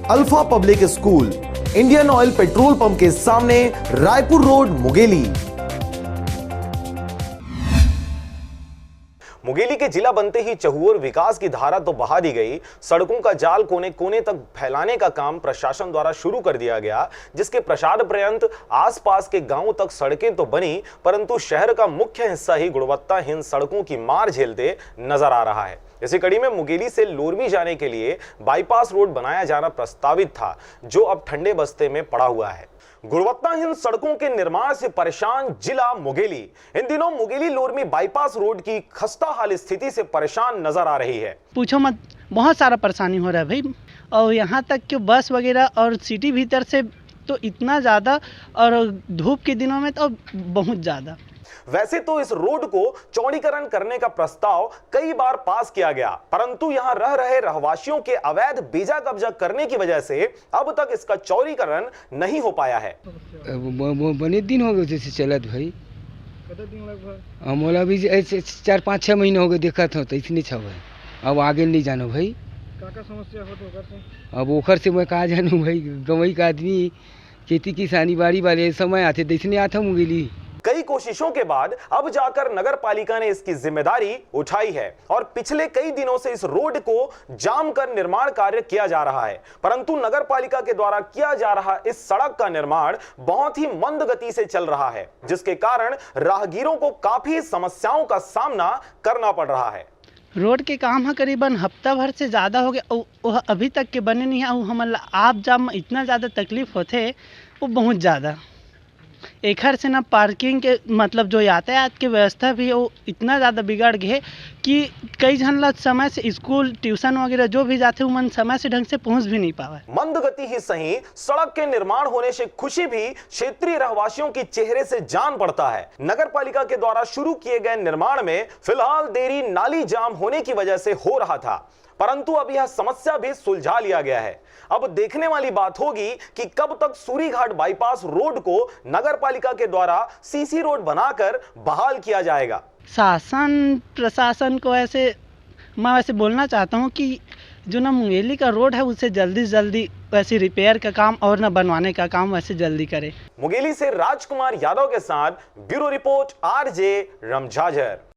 Alpha public school, Indian oil petrol pump के सामने, Raipur road, Mungeli. Mungeli के जिला बनते ही चहुओर विकास की धारा तो बहा दी गई, सड़कों का जाल कोने कोने तक फैलाने का काम प्रशासन द्वारा शुरू कर दिया गया, जिसके प्रसाद पर्यंत आसपास के गांवों तक सड़कें तो बनी, परंतु शहर का मुख्य हिस्सा ही गुणवत्ताहीन सड़कों की मार झेलते नजर आ रहा है। इसी कड़ी में मुंगेली से लोरमी जाने के लिए बाईपास रोड बनाया जाना प्रस्तावित था, जो अब ठंडे बस्ते में पड़ा हुआ है। गुणवत्ताहीन सड़कों के निर्माण से परेशान जिला मुंगेली इन दिनों मुंगेली लोरमी बाईपास रोड की खस्ता हाल स्थिति से परेशान नजर आ रही है। पूछो मत, बहुत सारा परेशानी हो रहा है भाई। और यहाँ तक कि बस वगैरह और सिटी भीतर से तो इतना ज़्यादा, और धूप के दिनों में तो बहुत ज़्यादा। वैसे तो इस रोड को चौड़ीकरण करने का प्रस्ताव कई बार पास किया गया, परंतु यहां रह रहे रहवासियों के अवैध बेजा कब्जा करने की वजह से अब तक इसका चौड़ीकरण नहीं हो पाया है। बने दिन हो गए जैसे चलत भाई, मोला भी 4-5-6 महीने हो गए देखा था, तो इसने छव है। अब आगे नहीं जानो भाई, का समस्या हो तो अब ओखर से मैं कहा जानू भाई, गवई का आदमी खेती किसानी बाड़ी वाले समय आते देखने आता मुंगेली। कई कोशिशों के बाद अब जाकर नगर पालिका ने इसकी जिम्मेदारी उठाई है और पिछले कई दिनों से इस रोड को जाम कर निर्माण कार्य किया जा रहा है, परंतु नगर पालिका के द्वारा किया जा रहा इस सड़क का निर्माण बहुत ही मंद गति से चल रहा है, जिसके कारण राहगीरों को काफी समस्याओं का सामना करना पड़ रहा है। रोड के काम है करीबन हफ्ता भर से ज़्यादा हो गया, अभी तक के बने नहीं है। हम आप जब इतना ज़्यादा तकलीफ होते वो बहुत ज़्यादा। एक से ना पार्किंग के मतलब जो यातायात की व्यवस्था भी वो इतना ज़्यादा बिगड़ गए कि कई जन लोग समय से स्कूल ट्यूशन वगैरह जो भी जाते हैं समय से ढंग से पहुंच भी नहीं पावा। मंद गति ही सही, सड़क के निर्माण होने से खुशी भी क्षेत्रीय रहवासियों की चेहरे से जान पड़ता है। नगर पालिका के द्वारा शुरू किए गए निर्माण में फिलहाल देरी नाली जाम होने की वजह से हो रहा था, परंतु अब यह समस्या भी सुलझा लिया गया है। अब देखने वाली बात होगी कि कब तक सूरीघाट बाईपास रोड को नगर पालिका के द्वारा सीसी रोड बनाकर बहाल किया जाएगा। शासन प्रशासन को मैं वैसे बोलना चाहता हूं कि जो ना मुंगेली का रोड है उसे जल्दी से जल्दी वैसे रिपेयर का काम और ना बनवाने का काम वैसे जल्दी करे। मुंगेली से राजकुमार यादव के साथ ब्यूरो रिपोर्ट, RJ रमझाझर।